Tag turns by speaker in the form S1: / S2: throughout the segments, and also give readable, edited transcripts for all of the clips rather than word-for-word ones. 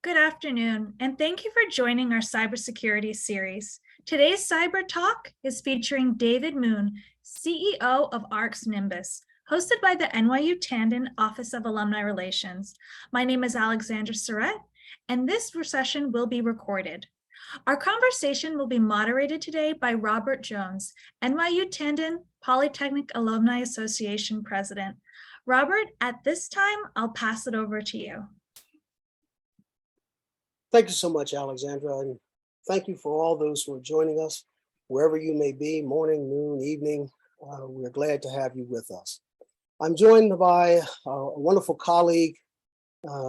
S1: Good afternoon, and thank you for joining our cybersecurity series. Today's Cyber Talk is featuring David Moon, CEO of ARC's Nimbus, hosted by the NYU Tandon Office of Alumni Relations. My name is Alexandra Surratt, and this session will be recorded. Our conversation will be moderated today by Robert Jones, NYU Tandon Polytechnic Alumni Association President. Robert, at this time, I'll pass it over to you.
S2: Thank you so much, Alexandra, and thank you for all those who are joining us, wherever you may be, morning, noon, evening. We're glad to have you with us. I'm joined by a wonderful colleague,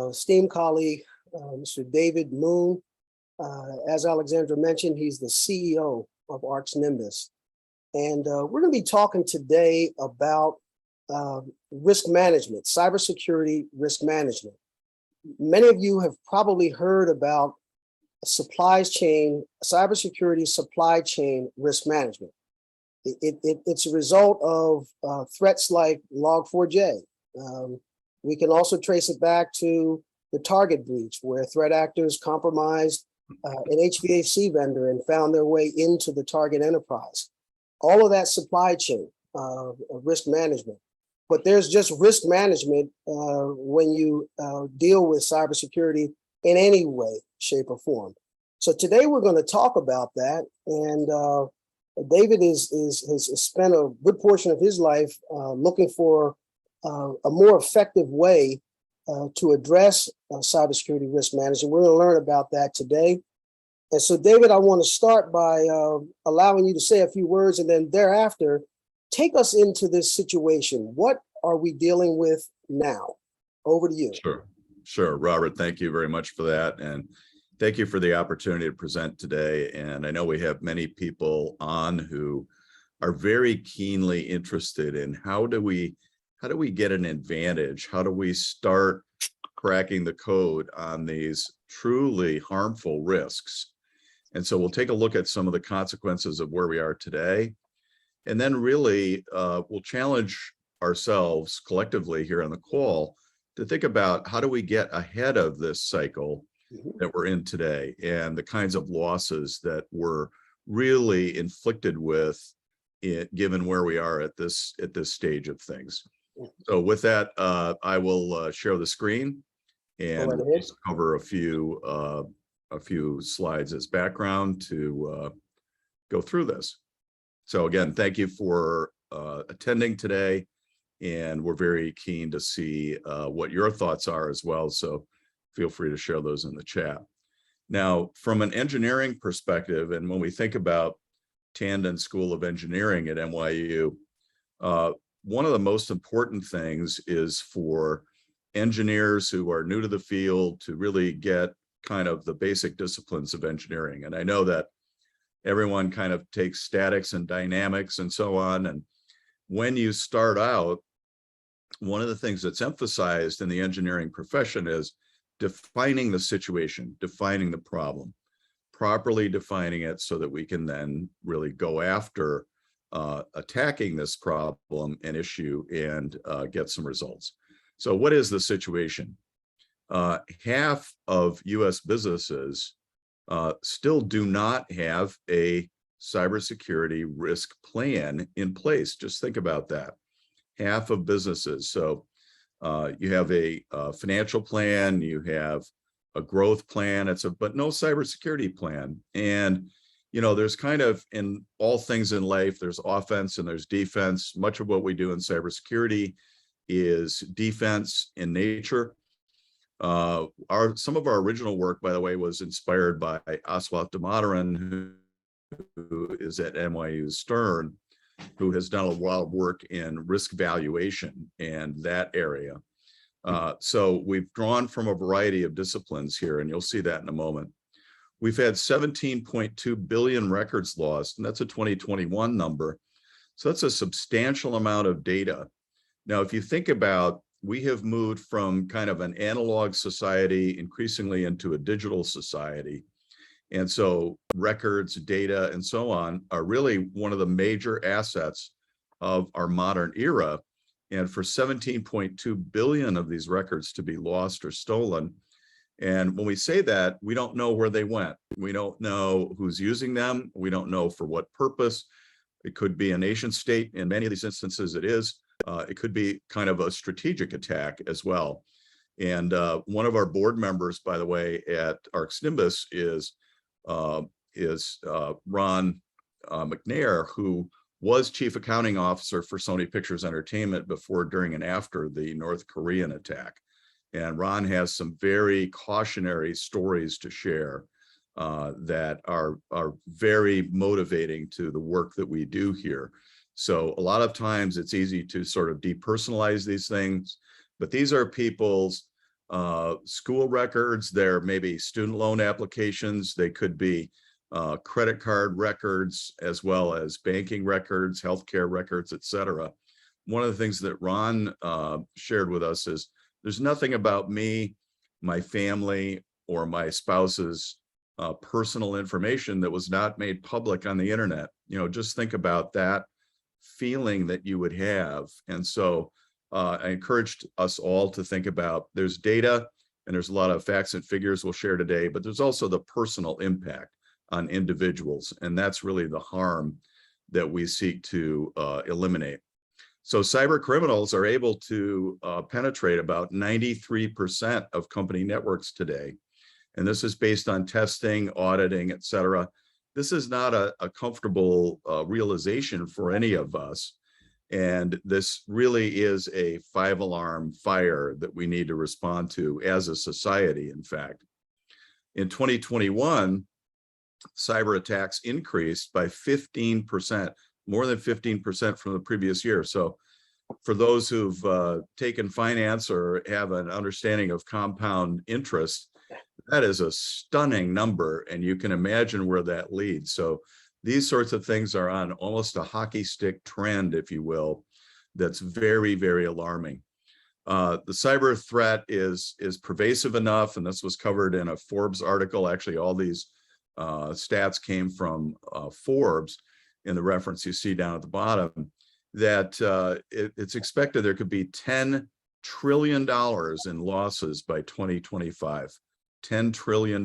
S2: esteemed colleague, Mr. David Moon. As Alexandra mentioned, he's the CEO of ARC's Nimbus. And we're going to be talking today about risk management, cybersecurity risk management. Many of you have probably heard about cybersecurity supply chain risk management. It's a result of threats like Log4j. We can also trace it back to the Target breach, where threat actors compromised an HVAC vendor and found their way into the Target enterprise. All of that supply chain risk management. But there's just risk management when you deal with cybersecurity in any way, shape, or form. So today we're going to talk about that. And David has spent a good portion of his life looking for a more effective way to address cybersecurity risk management. We're going to learn about that today. And so, David, I want to start by allowing you to say a few words, and then thereafter, take us into this situation. What are we dealing with now? Over to you.
S3: Sure, Robert. Thank you very much for that. And thank you for the opportunity to present today. And I know we have many people on who are very keenly interested in how do we get an advantage? How do we start cracking the code on these truly harmful risks? And so we'll take a look at some of the consequences of where we are today. And then really, we'll challenge ourselves collectively here on the call to think about how do we get ahead of this cycle that we're in today and the kinds of losses that we're really inflicted with it, given where we are at this stage of things. So with that, I will share the screen and we'll just cover a few slides as background to go through this. So again, thank you for attending today, and we're very keen to see what your thoughts are as well. So feel free to share those in the chat. Now, from an engineering perspective, and when we think about Tandon School of Engineering at NYU, one of the most important things is for engineers who are new to the field to really get kind of the basic disciplines of engineering. And I know that everyone kind of takes statics and dynamics and so on. And when you start out, one of the things that's emphasized in the engineering profession is defining the situation, defining the problem, properly defining it so that we can then really go after attacking this problem and issue and get some results. So what is the situation? Half of US businesses still do not have a cybersecurity risk plan in place. Just think about that. Half of businesses. So you have a financial plan, you have a growth plan, but no cybersecurity plan. And there's kind of, in all things in life, there's offense and there's defense. Much of what we do in cybersecurity is defense in nature. Some of our original work, by the way, was inspired by onslaught, who is at NYU Stern, who has done a lot of work in risk valuation and that area. So we've drawn from a variety of disciplines here, and you'll see that in a moment. We've had 17.2 billion records lost, and that's a 2021 number. So that's a substantial amount of data. Now, if you think about, we have moved from kind of an analog society increasingly into a digital society. And so records, data, and so on are really one of the major assets of our modern era. And for 17.2 billion of these records to be lost or stolen, And when we say that, we don't know where they went. We don't know who's using them. We don't know for what purpose. It could be a nation state. In many of these instances, it is. It could be kind of a strategic attack as well. And one of our board members, by the way, at ARX Nimbus is Ron McNair, who was chief accounting officer for Sony Pictures Entertainment before, during, and after the North Korean attack. And Ron has some very cautionary stories to share that are very motivating to the work that we do here. So a lot of times it's easy to sort of depersonalize these things, but these are people's school records. They're maybe student loan applications. They could be credit card records, as well as banking records, healthcare records, et cetera. One of the things that Ron shared with us is there's nothing about me, my family, or my spouse's personal information that was not made public on the internet. You know, just think about that feeling that you would have. And so I encouraged us all to think about, there's data and there's a lot of facts and figures we'll share today, but there's also the personal impact on individuals. And that's really the harm that we seek to eliminate. So cyber criminals are able to penetrate about 93% of company networks today. And this is based on testing, auditing, et cetera. This is not a comfortable realization for any of us. And this really is a 5-alarm fire that we need to respond to as a society, in fact. In 2021, cyber attacks increased by 15%, more than 15% from the previous year. So for those who've taken finance or have an understanding of compound interest, that is a stunning number, and you can imagine where that leads. So these sorts of things are on almost a hockey stick trend, if you will, that's very, very alarming. The cyber threat is pervasive enough, and this was covered in a Forbes article. Actually, all these stats came from Forbes in the reference you see down at the bottom, that it's expected there could be $10 trillion in losses by 2025. $10 trillion.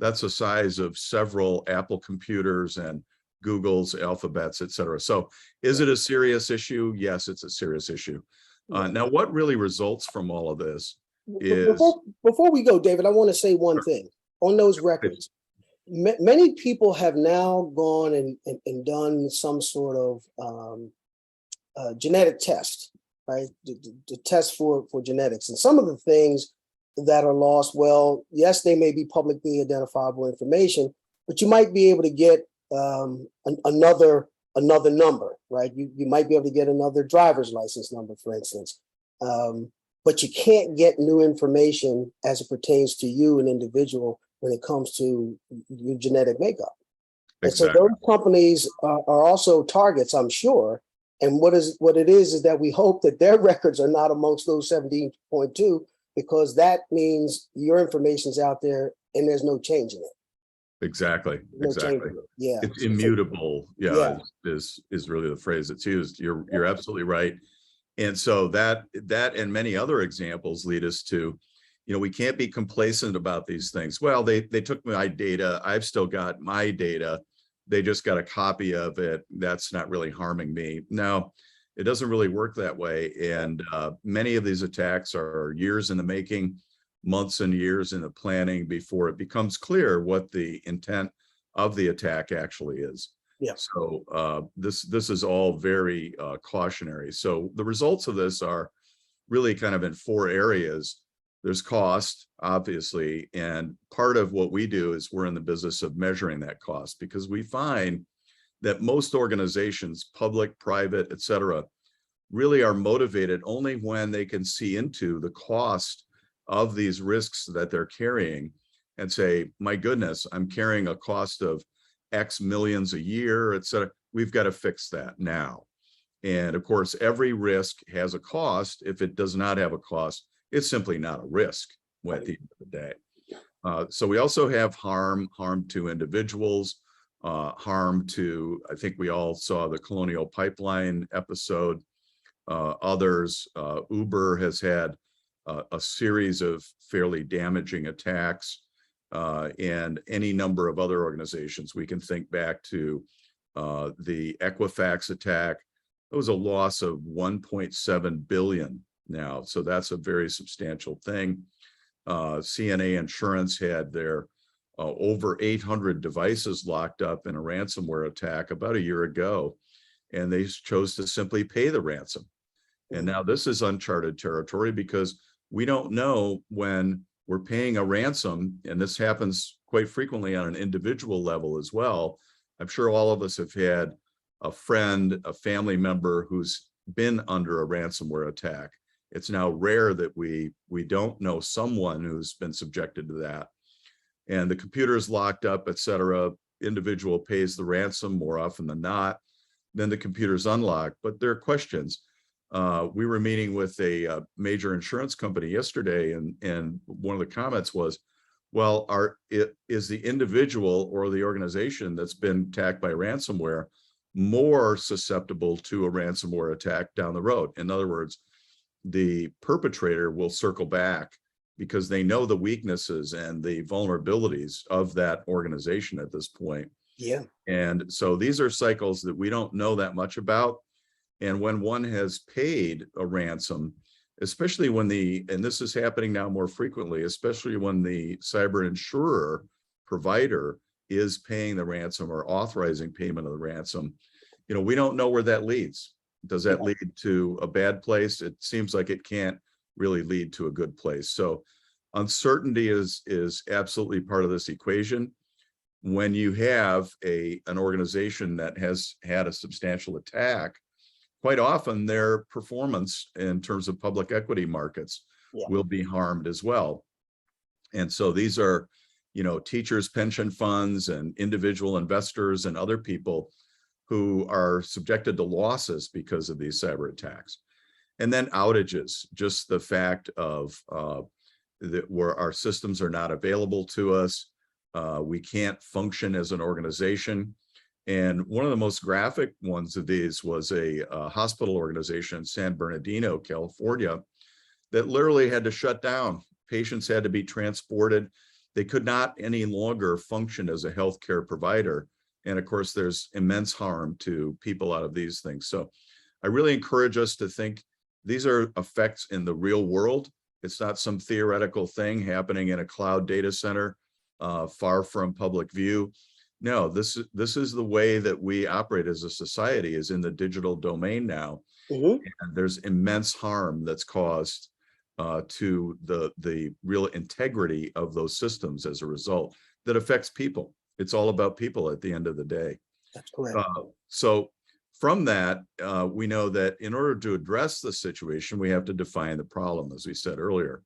S3: That's the size of several Apple computers and Google's, Alphabet's, et cetera. So is it a serious issue? Yes, it's a serious issue. Now, what really results from all of this is...
S2: Before we go, David, I want to say one thing. On those records, many people have now gone and done some sort of genetic test, right? The test for genetics. And some of the things that are lost, well, yes, they may be publicly identifiable information, but you might be able to get another number, right? You might be able to get another driver's license number, for instance. But you can't get new information as it pertains to you, an individual, when it comes to your genetic makeup. Exactly. And so those companies are also targets, I'm sure. And what it is that we hope that their records are not amongst those 17.2, because that means your information's out there and there's no change in it.
S3: Exactly.
S2: No
S3: Exactly.
S2: Yeah.
S3: It's immutable. Yeah. Is really the phrase that's used. You're absolutely right. And so that and many other examples lead us to, you know, we can't be complacent about these things. Well, they took my data. I've still got my data. They just got a copy of it. That's not really harming me. No, it doesn't really work that way. And many of these attacks are years in the making, months and years in the planning before it becomes clear what the intent of the attack actually is. Yeah. So this is all very cautionary. So the results of this are really kind of in 4 areas. There's cost, obviously, and part of what we do is we're in the business of measuring that cost, because we find that most organizations, public, private, et cetera, really are motivated only when they can see into the cost of these risks that they're carrying and say, my goodness, I'm carrying a cost of X millions a year, et cetera. We've got to fix that now. And of course, every risk has a cost. If it does not have a cost, it's simply not a risk at the end of the day. So we also have harm to individuals, harm to, I think we all saw the Colonial Pipeline episode. Others, Uber has had a series of fairly damaging attacks, and any number of other organizations. We can think back to the Equifax attack. It was a loss of 1.7 billion now, so that's a very substantial thing. CNA Insurance had their over 800 devices locked up in a ransomware attack about a year ago, and they chose to simply pay the ransom. And now this is uncharted territory because we don't know when we're paying a ransom, and this happens quite frequently on an individual level as well. I'm sure all of us have had a friend, a family member who's been under a ransomware attack. It's now rare that we don't know someone who's been subjected to that. And the computer is locked up, et cetera. Individual pays the ransom more often than not. Then the computer's unlocked. But there are questions. We were meeting with a major insurance company yesterday, and one of the comments was, well, is the individual or the organization that's been attacked by ransomware more susceptible to a ransomware attack down the road? In other words, the perpetrator will circle back because they know the weaknesses and the vulnerabilities of that organization at this point.
S2: Yeah.
S3: And so these are cycles that we don't know that much about. And when one has paid a ransom, especially when and this is happening now more frequently, especially when the cyber insurer provider is paying the ransom or authorizing payment of the ransom, we don't know where that leads. Does that lead to a bad place? It seems like it can't really lead to a good place. So uncertainty is absolutely part of this equation. When you have an organization that has had a substantial attack, quite often their performance in terms of public equity markets will be harmed as well. And so these are, teachers, pension funds, and individual investors and other people who are subjected to losses because of these cyber attacks. And then outages, just the fact of where our systems are not available to us. We can't function as an organization. And one of the most graphic ones of these was a hospital organization in San Bernardino, California, that literally had to shut down. Patients had to be transported. They could not any longer function as a healthcare provider. And of course, there's immense harm to people out of these things. So I really encourage us to think these are effects in the real world. It's not some theoretical thing happening in a cloud data center far from public view. No, this is the way that we operate as a society, is in the digital domain now. And there's immense harm that's caused to the real integrity of those systems as a result that affects people. It's all about people at the end of the day.
S2: That's correct.
S3: So from that, we know that in order to address the situation, we have to define the problem, as we said earlier.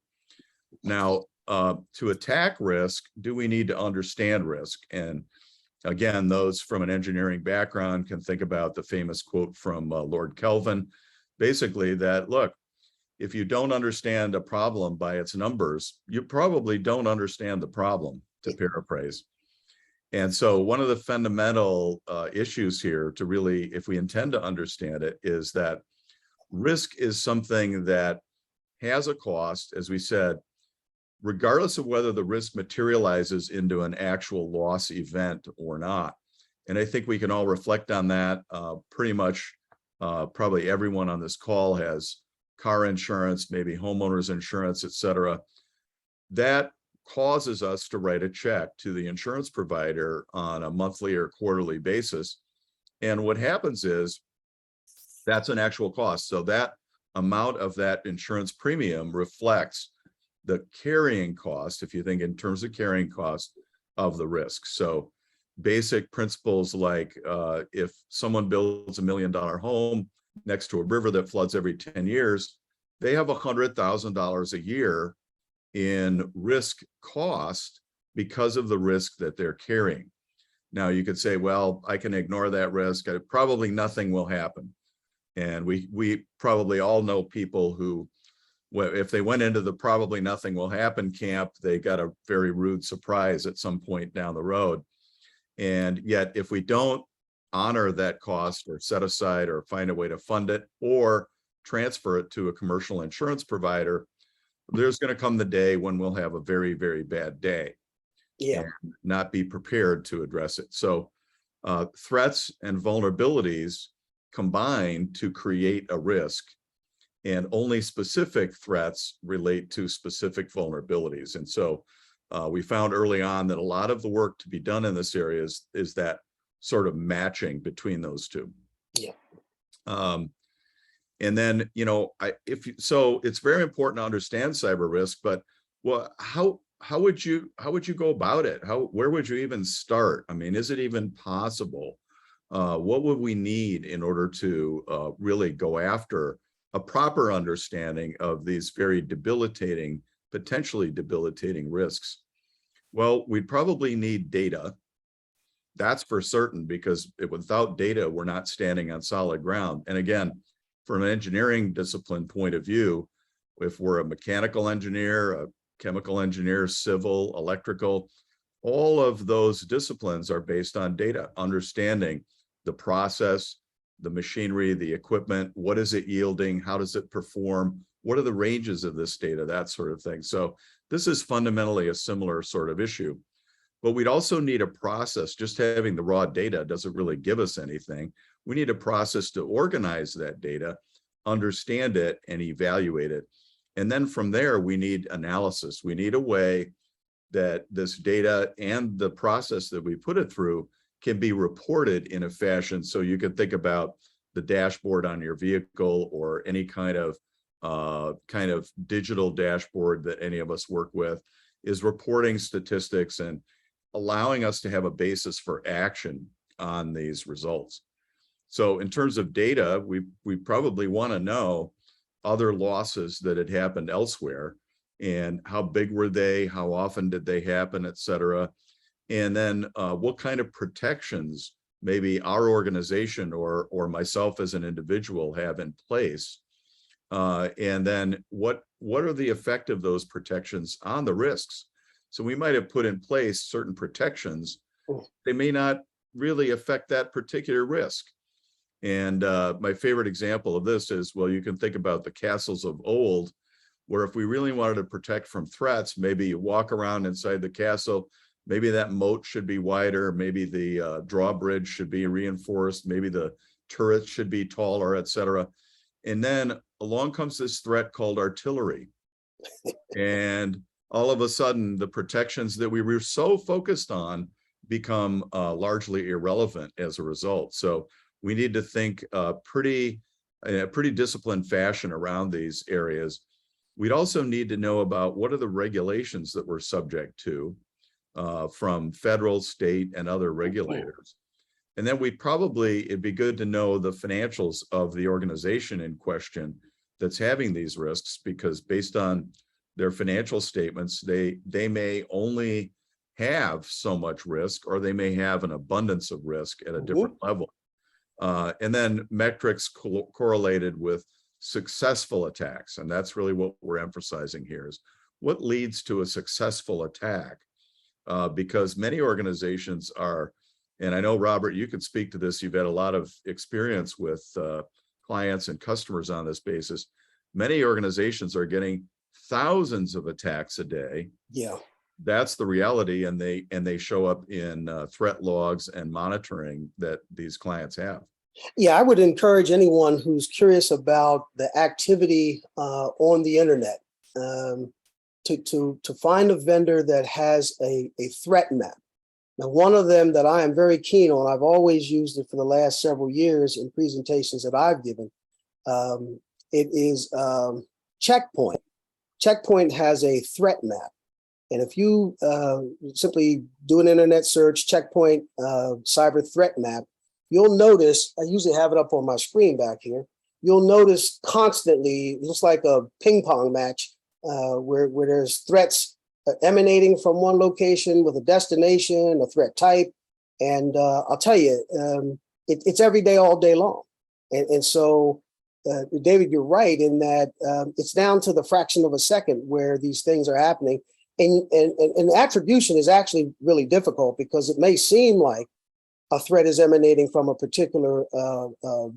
S3: Now, to attack risk, do we need to understand risk? And again, those from an engineering background can think about the famous quote from Lord Kelvin, basically that, look, if you don't understand a problem by its numbers, you probably don't understand the problem, to paraphrase. And so one of the fundamental issues here to really, if we intend to understand it, is that risk is something that has a cost, as we said, regardless of whether the risk materializes into an actual loss event or not. And I think we can all reflect on that. Pretty much, probably everyone on this call has car insurance, maybe homeowners insurance, et cetera. That causes us to write a check to the insurance provider on a monthly or quarterly basis. And what happens is that's an actual cost. So that amount of that insurance premium reflects the carrying cost, if you think in terms of carrying cost of the risk. So basic principles like if someone builds $1 million home next to a river that floods every 10 years, they have $100,000 a year in risk cost because of the risk that they're carrying. Now you could say, well, I can ignore that risk. Probably nothing will happen. And we probably all know people who, well, if they went into the probably nothing will happen camp, they got a very rude surprise at some point down the road. And yet, if we don't honor that cost or set aside or find a way to fund it or transfer it to a commercial insurance provider, there's going to come the day when we'll have a very, very bad day.
S2: Yeah.
S3: And not be prepared to address it. So threats and vulnerabilities combine to create a risk, and only specific threats relate to specific vulnerabilities. And so we found early on that a lot of the work to be done in this area is that sort of matching between those two.
S2: Yeah.
S3: And then, so it's very important to understand cyber risk, but how would you go about it? Where would you even start? I mean, is it even possible? What would we need in order to really go after a proper understanding of these very potentially debilitating risks? Well, we'd probably need data. That's for certain, because without data, we're not standing on solid ground. And again, from an engineering discipline point of view, if we're a mechanical engineer, a chemical engineer, civil, electrical, all of those disciplines are based on data, understanding the process, the machinery, the equipment, what is it yielding, how does it perform, what are the ranges of this data, that sort of thing. So this is fundamentally a similar sort of issue. But we'd also need a process. Just having the raw data doesn't really give us anything. We need a process to organize that data, understand it, and evaluate it. And then from there, we need analysis. We need a way that this data and the process that we put it through can be reported in a fashion. So you can think about the dashboard on your vehicle, or any kind of digital dashboard that any of us work with, is reporting statistics and allowing us to have a basis for action on these results. So in terms of data, we probably want to know other losses that had happened elsewhere, and how big were they, how often did they happen, et cetera. And then what kind of protections maybe our organization or myself as an individual have in place. And then what are the effect of those protections on the risks? So we might have put in place certain protections. They may not really affect that particular risk. And my favorite example of this is, well, you can think about the castles of old, where if we really wanted to protect from threats, maybe you walk around inside the castle, maybe that moat should be wider, maybe the drawbridge should be reinforced, maybe the turrets should be taller, et cetera. And then along comes this threat called artillery. And all of a sudden, the protections that we were so focused on become largely irrelevant as a result. So we need to think in a pretty disciplined fashion around these areas. We'd also need to know about what are the regulations that we're subject to from federal, state, and other regulators. And then it'd be good to know the financials of the organization in question that's having these risks, because based on their financial statements, they may only have so much risk, or they may have an abundance of risk at a different level. And then metrics correlated with successful attacks. And that's really what we're emphasizing here, is what leads to a successful attack. Because many organizations are, and I know, Robert, you could speak to this, you've had a lot of experience with clients and customers on this basis. Many organizations are getting thousands of attacks a day.
S2: Yeah.
S3: That's the reality, and they show up in threat logs and monitoring that these clients have.
S2: Yeah, I would encourage anyone who's curious about the activity on the internet to find a vendor that has a threat map. Now, one of them that I am very keen on, I've always used it for the last several years in presentations that I've given. It is Checkpoint. Checkpoint has a threat map. And if you simply do an internet search, Checkpoint cyber threat map, you'll notice, I usually have it up on my screen back here, you'll notice constantly, it looks like a ping pong match where there's threats emanating from one location with a destination, a threat type. And I'll tell you, it's every day, all day long. And so, David, you're right in that it's down to the fraction of a second where these things are happening. And attribution is actually really difficult, because it may seem like a threat is emanating from a particular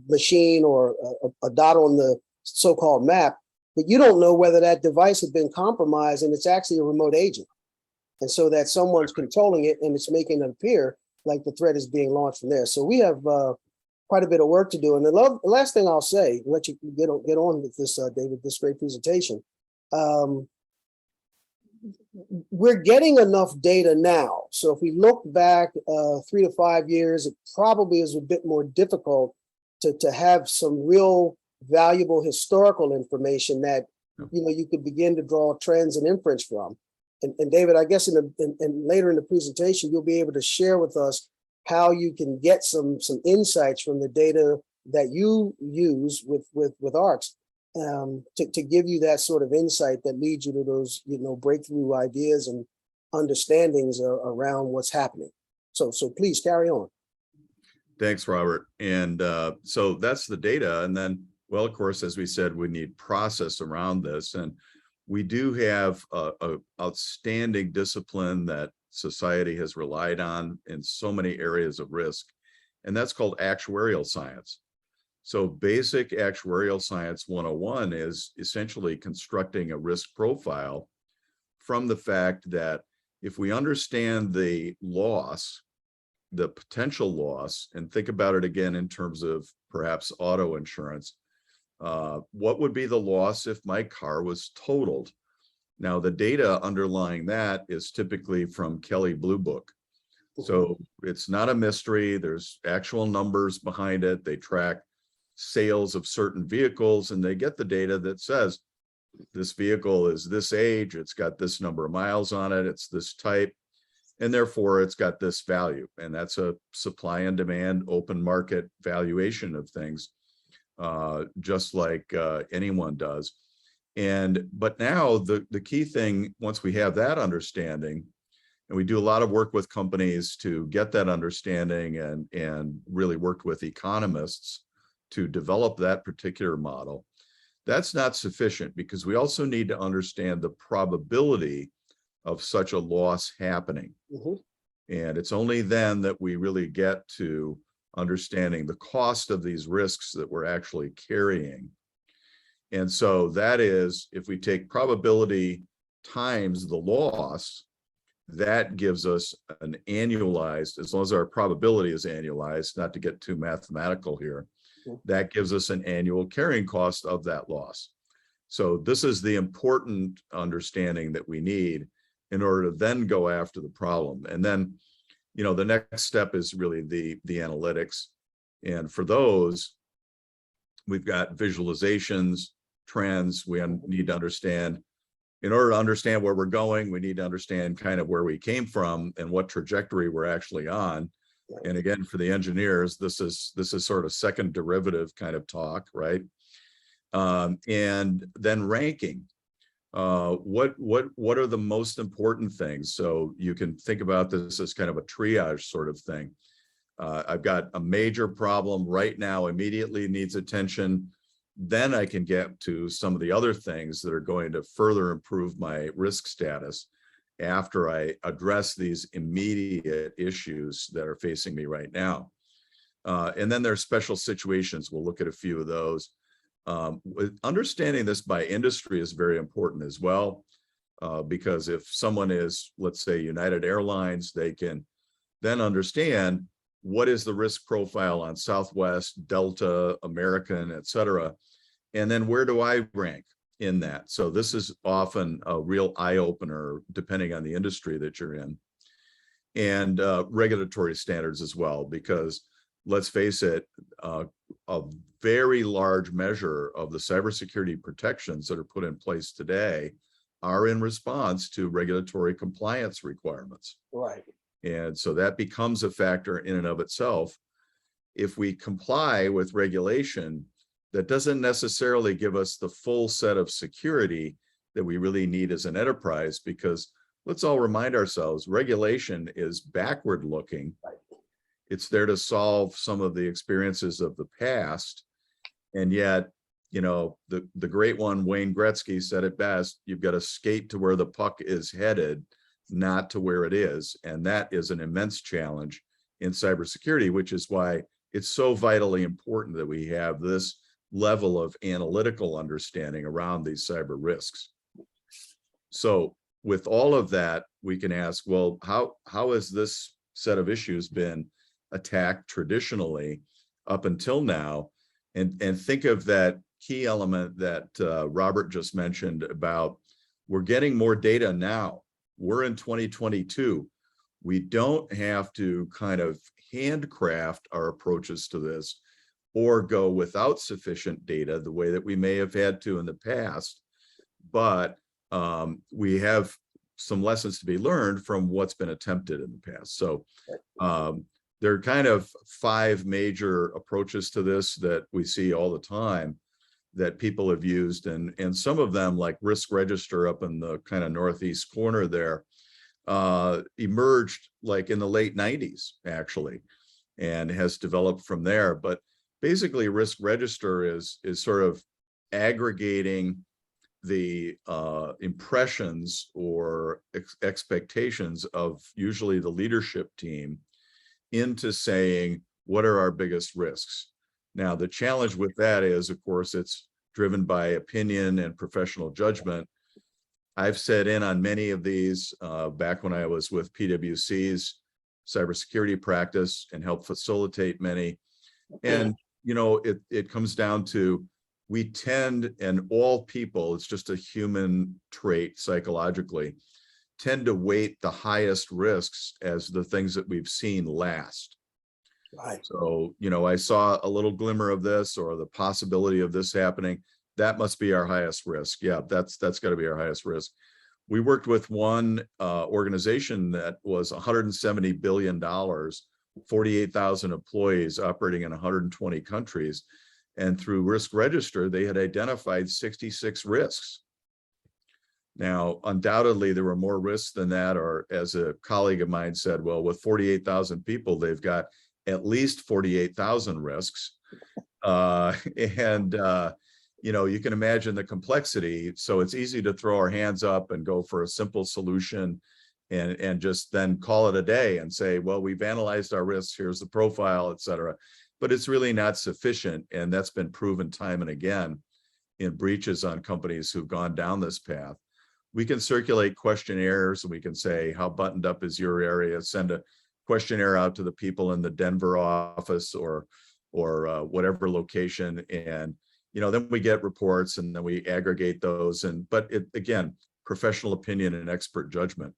S2: machine or a dot on the so-called map, but you don't know whether that device has been compromised and it's actually a remote agent. And so that someone's controlling it and it's making it appear like the threat is being launched from there. So we have quite a bit of work to do. And the last thing I'll say, let you get on with this, David, this great presentation. We're getting enough data now. So if we look back 3 to 5 years, it probably is a bit more difficult to have some real valuable historical information that you could begin to draw trends and inference from. And David, I guess later in the presentation, you'll be able to share with us how you can get some insights from the data that you use with ARCS to give you that sort of insight that leads you to those breakthrough ideas and understandings around what's happening. So please carry on.
S3: Thanks, Robert. And so that's the data. And then, well, of course, as we said, we need process around this. And we do have a outstanding discipline that society has relied on in so many areas of risk, and that's called actuarial science. So basic actuarial science 101 is essentially constructing a risk profile from the fact that if we understand the loss, the potential loss, and think about it again in terms of perhaps auto insurance, what would be the loss if my car was totaled? Now, the data underlying that is typically from Kelley Blue Book. So it's not a mystery. There's actual numbers behind it. They track sales of certain vehicles, and they get the data that says this vehicle is this age, it's got this number of miles on it, it's this type, and therefore it's got this value. And that's a supply and demand open market valuation of things, just like anyone does. But now the key thing, once we have that understanding, and we do a lot of work with companies to get that understanding and really worked with economists to develop that particular model, that's not sufficient, because we also need to understand the probability of such a loss happening. And it's only then that we really get to understanding the cost of these risks that we're actually carrying. And so that is, if we take probability times the loss, that gives us an annualized, as long as our probability is annualized, not to get too mathematical here, that gives us an annual carrying cost of that loss. So this is the important understanding that we need in order to then go after the problem. And then, the next step is really the analytics. And for those, we've got visualizations, trends. We need to understand, in order to understand where we're going, we need to understand kind of where we came from and what trajectory we're actually on. And again, for the engineers, this is sort of second derivative kind of talk, right? And then ranking. What are the most important things? So you can think about this as kind of a triage sort of thing. I've got a major problem right now, immediately needs attention. Then I can get to some of the other things that are going to further improve my risk status after I address these immediate issues that are facing me right now. And then there are special situations. We'll look at a few of those. Understanding this by industry is very important as well, because if someone is, let's say, United Airlines, they can then understand what is the risk profile on Southwest, Delta, American, et cetera, and then where do I rank in that? So this is often a real eye-opener depending on the industry that you're in. And regulatory standards as well, because let's face it, a very large measure of the cybersecurity protections that are put in place today are in response to regulatory compliance requirements.
S2: Right.
S3: And so that becomes a factor in and of itself. If we comply with regulation, that doesn't necessarily give us the full set of security that we really need as an enterprise, because let's all remind ourselves, regulation is backward looking.
S2: Right.
S3: It's there to solve some of the experiences of the past. And yet, the great one, Wayne Gretzky, said it best: you've got to skate to where the puck is headed, not to where it is. And that is an immense challenge in cybersecurity, which is why it's so vitally important that we have this level of analytical understanding around these cyber risks. So with all of that, we can ask, well, how has this set of issues been attacked traditionally up until now? And think of that key element that Robert just mentioned about we're getting more data now. We're in 2022. We don't have to kind of handcraft our approaches to this or go without sufficient data the way that we may have had to in the past. But we have some lessons to be learned from what's been attempted in the past. So there are kind of 5 major approaches to this that we see all the time that people have used. And some of them, like Risk Register up in the kind of northeast corner there, emerged like in the late 90s, actually, and has developed from there. But basically, Risk Register is sort of aggregating the impressions or expectations of usually the leadership team into saying, what are our biggest risks? Now, the challenge with that is, of course, it's driven by opinion and professional judgment. I've sat in on many of these back when I was with PwC's cybersecurity practice and helped facilitate many. And, you know, it comes down to, we tend, and all people, it's just a human trait psychologically, tend to weight the highest risks as the things that we've seen last.
S2: Right.
S3: So, you know, I saw a little glimmer of this or the possibility of this happening. That must be our highest risk. Yeah, that's got to be our highest risk. We worked with one organization that was $170 billion, 48,000 employees operating in 120 countries. And through Risk Register, they had identified 66 risks. Now, undoubtedly, there were more risks than that, or as a colleague of mine said, well, with 48,000 people, they've got at least 48,000 risks. You know, you can imagine the complexity. So it's easy to throw our hands up and go for a simple solution and just then call it a day and say, well, we've analyzed our risks, here's the profile, et cetera. But it's really not sufficient. And that's been proven time and again in breaches on companies who've gone down this path. We can circulate questionnaires and we can say, how buttoned up is your area? Send a questionnaire out to the people in the Denver office or whatever location. And, you know, then we get reports and then we aggregate those. But again, professional opinion and expert judgment.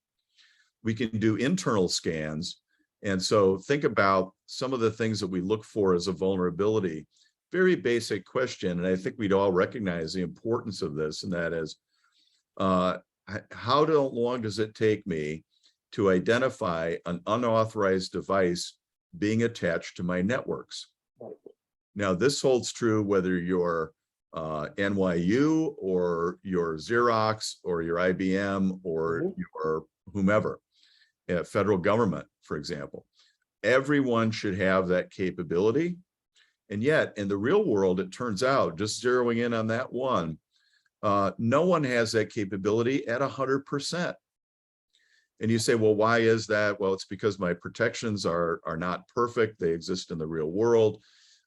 S3: We can do internal scans. And so think about some of the things that we look for as a vulnerability. Very basic question. And I think we'd all recognize the importance of this. And that is, how long does it take me to identify an unauthorized device being attached to my networks? Now, this holds true whether you're NYU or your Xerox or your IBM or your whomever, federal government, for example. Everyone should have that capability. And yet, in the real world, it turns out, just zeroing in on that one, no one has that capability at 100%. And you say, well, why is that? Well, it's because my protections are not perfect. They exist in the real world.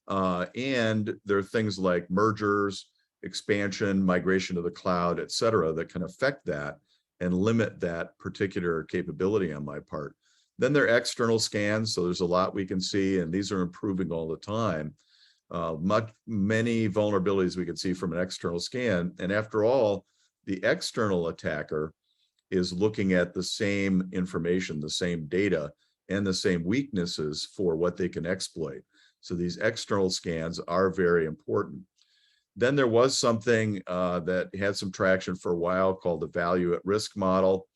S3: And there are things like mergers, expansion, migration to the cloud, et cetera, that can affect that and limit that particular capability on my part. Then there are external scans. So there's a lot we can see, and these are improving all the time. Many vulnerabilities we can see from an external scan. And after all, the external attacker is looking at the same information, the same data, and the same weaknesses for what they can exploit. So these external scans are very important. Then there was something that had some traction for a while called the value at risk model.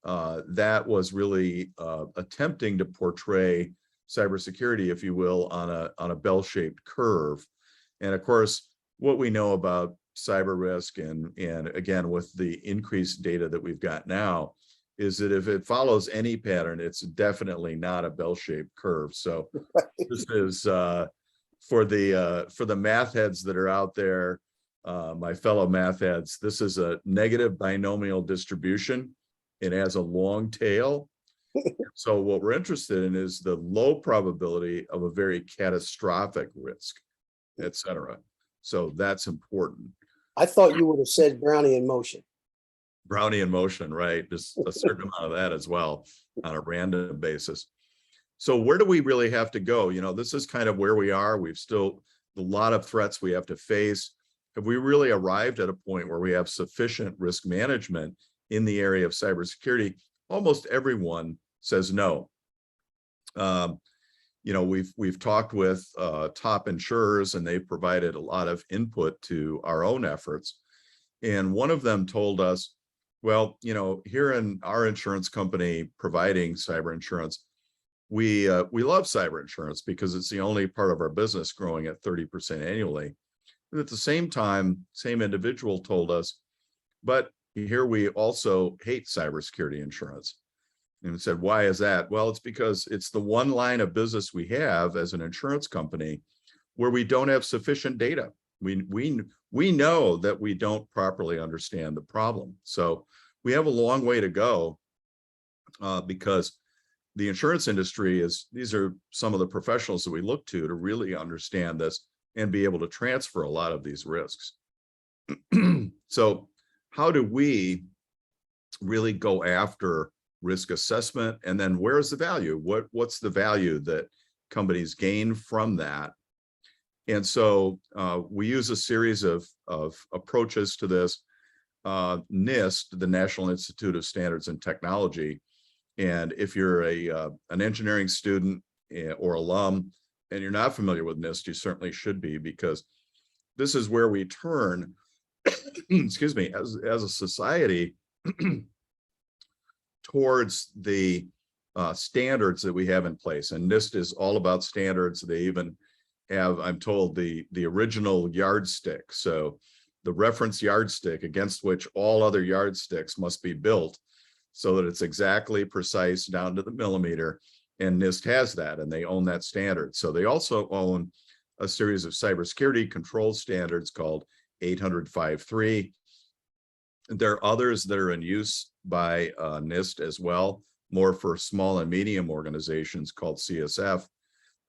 S3: That was really attempting to portray cybersecurity, if you will, on a bell-shaped curve. And of course, what we know about cyber risk and again, with the increased data that we've got now, is that if it follows any pattern, it's definitely not a bell-shaped curve. So this is for the math heads that are out there, my fellow math heads, this is a negative binomial distribution. It has a long tail. So what we're interested in is the low probability of a very catastrophic risk, et cetera. So that's important.
S2: I thought you would have said brownie in motion.
S3: Brownie in motion, right? Just a certain amount of that as well on a random basis. So where do we really have to go? This is kind of where we are. We've still a lot of threats we have to face. Have we really arrived at a point where we have sufficient risk management in the area of cybersecurity? Almost everyone says no. We've talked with top insurers, and they've provided a lot of input to our own efforts. And one of them told us, well, here in our insurance company providing cyber insurance, we love cyber insurance because it's the only part of our business growing at 30% annually. And at the same time, same individual told us, but here we also hate cybersecurity insurance. And said, why is that? Well, it's because it's the one line of business we have as an insurance company where we don't have sufficient data. We know that we don't properly understand the problem. So we have a long way to go because the insurance industry these are some of the professionals that we look to really understand this and be able to transfer a lot of these risks. So how do we really go after risk assessment, and then where's the value? What's the value that companies gain from that? And so we use a series of approaches to this. NIST, the National Institute of Standards and Technology, and if you're an engineering student or alum and you're not familiar with NIST, you certainly should be, because this is where we turn, excuse me, as a society towards the standards that we have in place. And NIST is all about standards. They even have, I'm told, the original yardstick. So the reference yardstick against which all other yardsticks must be built so that it's exactly precise down to the millimeter. And NIST has that, and they own that standard. So they also own a series of cybersecurity control standards called 800-53. There are others that are in use by NIST as well, more for small and medium organizations called CSF.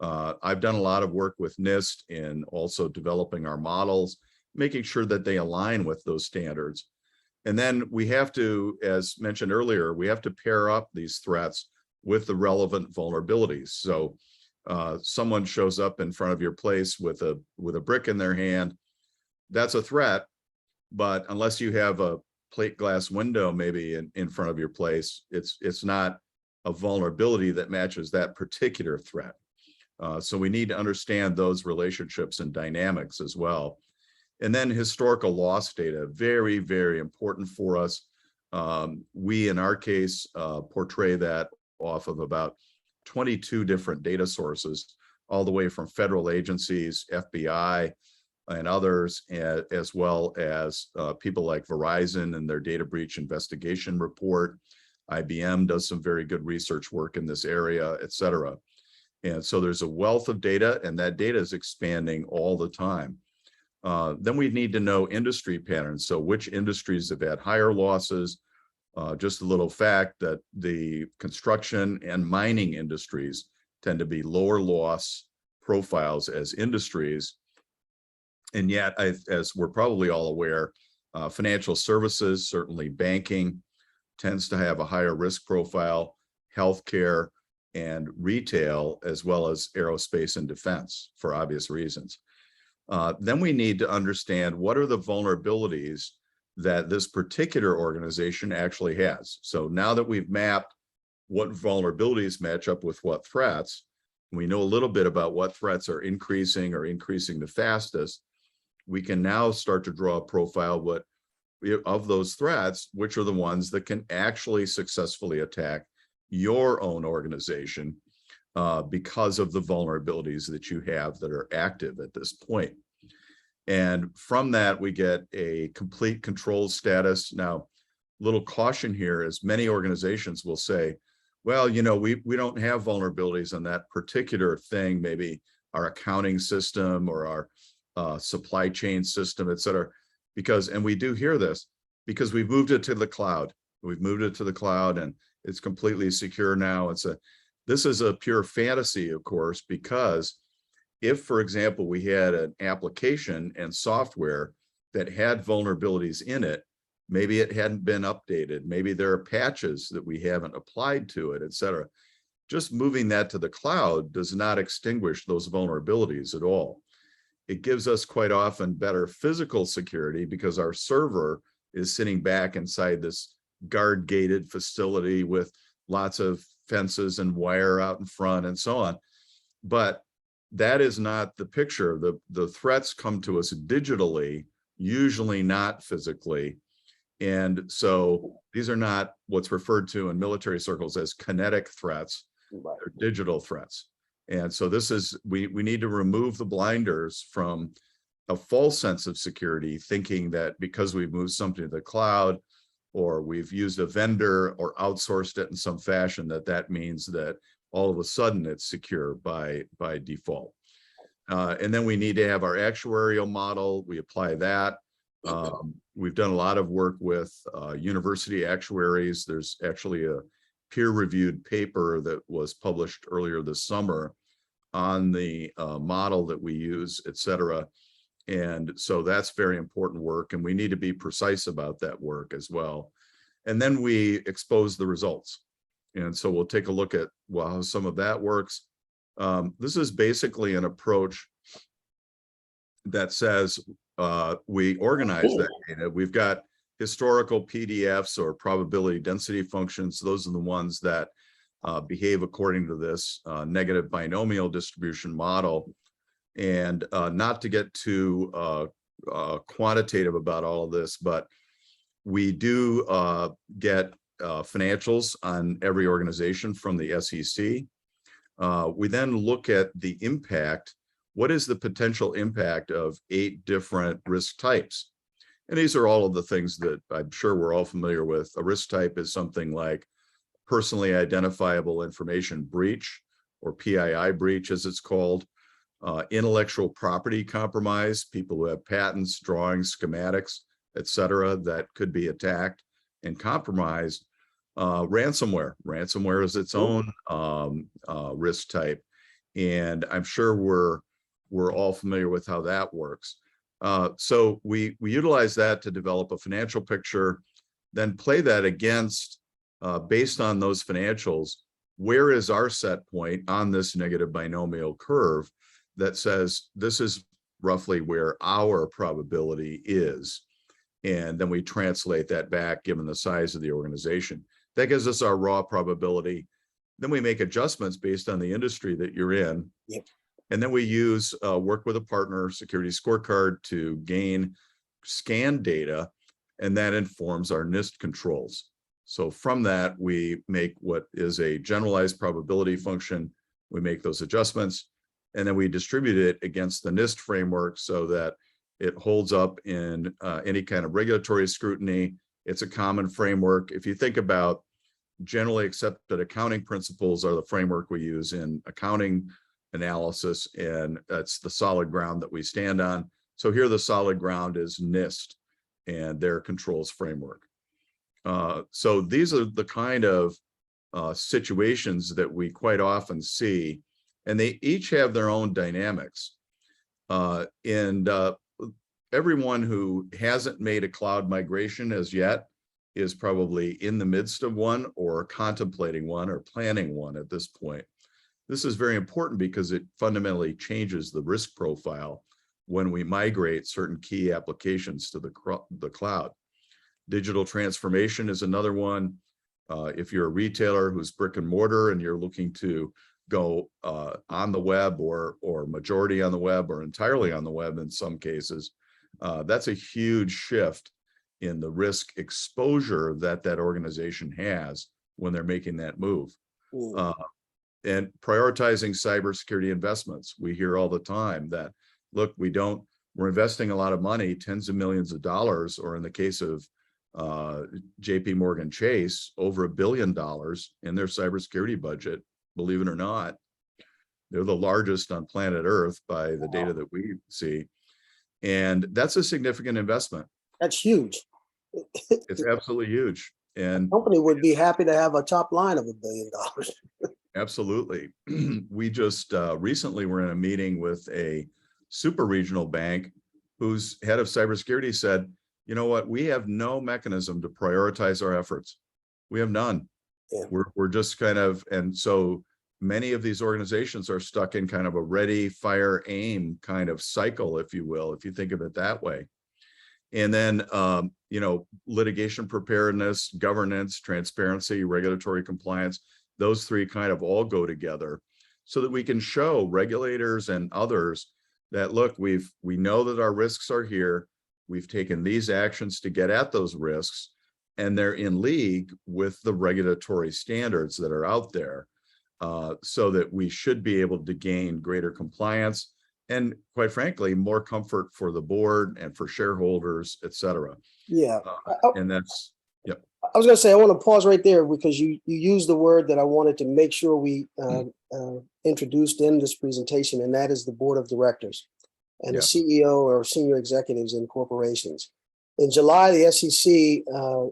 S3: I've done a lot of work with NIST in also developing our models, making sure that they align with those standards. And then we have to, as mentioned earlier, we have to pair up these threats with the relevant vulnerabilities. So someone shows up in front of your place with a brick in their hand, that's a threat. But unless you have a plate glass window maybe in front of your place, it's not a vulnerability that matches that particular threat. So we need to understand those relationships and dynamics as well. And then historical loss data, very, very important for us. We, in our case, portray that off of about 22 different data sources, all the way from federal agencies, FBI, and others, as well as people like Verizon and their data breach investigation report. IBM does some very good research work in this area, et cetera. And so there's a wealth of data, and that data is expanding all the time. Then we need to know industry patterns. So which industries have had higher losses? Just a little fact that the construction and mining industries tend to be lower loss profiles as industries. And yet, as we're probably all aware, financial services, certainly banking, tends to have a higher risk profile, healthcare, and retail, as well as aerospace and defense, for obvious reasons. Then we need to understand what are the vulnerabilities that this particular organization actually has. So now that we've mapped what vulnerabilities match up with what threats, we know a little bit about what threats are increasing the fastest, we can now start to draw a profile of those threats, which are the ones that can actually successfully attack your own organization because of the vulnerabilities that you have that are active at this point. And from that, we get a complete control status. Now, little caution here is many organizations will say, well, we don't have vulnerabilities on that particular thing, maybe our accounting system or our supply chain system, et cetera, and we do hear this, because we've moved it to the cloud. We've moved it to the cloud and it's completely secure now. This is a pure fantasy, of course, because if, for example, we had an application and software that had vulnerabilities in it, maybe it hadn't been updated, maybe there are patches that we haven't applied to it, et cetera. Just moving that to the cloud does not extinguish those vulnerabilities at all. It gives us quite often better physical security because our server is sitting back inside this guard gated facility with lots of fences and wire out in front and so on. But that is not the picture. The threats come to us digitally, usually not physically. And so these are not what's referred to in military circles as kinetic threats, they're digital threats. And so this is, we need to remove the blinders from a false sense of security, thinking that because we've moved something to the cloud or we've used a vendor or outsourced it in some fashion, that means that all of a sudden it's secure by default. And then we need to have our actuarial model. We apply that. We've done a lot of work with university actuaries. There's actually a peer-reviewed paper that was published earlier this summer on the model that we use, et cetera. And so that's very important work, and we need to be precise about that work as well. And then we expose the results. And so we'll take a look at, well, how some of that works. This is basically an approach that says we organize that data. We've got historical PDFs or probability density functions. Those are the ones that behave according to this negative binomial distribution model. And not to get too quantitative about all of this, but we do get financials on every organization from the SEC. We then look at the impact. What is the potential impact of 8 different risk types? And these are all of the things that I'm sure we're all familiar with. A risk type is something like personally identifiable information breach, or PII breach as it's called. Intellectual property compromise, people who have patents, drawings, schematics, et cetera, that could be attacked and compromised. Ransomware. Ransomware is its own risk type. And I'm sure we're all familiar with how that works. So we utilize that to develop a financial picture, then play that against, based on those financials, where is our set point on this negative binomial curve that says this is roughly where our probability is. And then we translate that back given the size of the organization. That gives us our raw probability. Then we make adjustments based on the industry that you're in.
S2: Yep.
S3: And then we use work with a partner, security scorecard, to gain scan data, and that informs our NIST controls. So from that, we make what is a generalized probability function. We make those adjustments, and then we distribute it against the NIST framework so that it holds up in any kind of regulatory scrutiny. It's a common framework. If you think about generally accepted accounting principles are the framework we use in accounting analysis, and that's the solid ground that we stand on. So here the solid ground is NIST and their controls framework. So these are the kind of situations that we quite often see, and they each have their own dynamics. Everyone who hasn't made a cloud migration as yet is probably in the midst of one or contemplating one or planning one at this point. This is very important because it fundamentally changes the risk profile when we migrate certain key applications to the cloud. Digital transformation is another one. If you're a retailer who's brick and mortar and you're looking to go on the web or majority on the web or entirely on the web in some cases, that's a huge shift in the risk exposure that organization has when they're making that move. And prioritizing cybersecurity investments. We hear all the time that, look, we're investing a lot of money, tens of millions of dollars, or in the case of JP Morgan Chase, over $1 billion in their cybersecurity budget, believe it or not. They're the largest on planet Earth by the data that we see. And that's a significant investment.
S2: That's huge.
S3: It's absolutely huge. And
S2: the company would be happy to have a top line of $1 billion.
S3: Absolutely. We just recently were in a meeting with a super regional bank whose head of cybersecurity said, you know what, we have no mechanism to prioritize our efforts. We have none.
S2: Yeah.
S3: We're just kind of, and so many of these organizations are stuck in kind of a ready, fire, aim kind of cycle, if you will, if you think of it that way. And then, litigation preparedness, governance, transparency, regulatory compliance, those three kind of all go together so that we can show regulators and others that, look, we know that our risks are here. We've taken these actions to get at those risks, and they're in league with the regulatory standards that are out there, so that we should be able to gain greater compliance and, quite frankly, more comfort for the board and for shareholders, et cetera.
S2: Yeah.
S3: And that's, yep.
S2: I was going to say, I want to pause right there because you used the word that I wanted to make sure we introduced in this presentation, and that is the board of directors and
S3: Yeah.
S2: the CEO or senior executives in corporations. In July, the SEC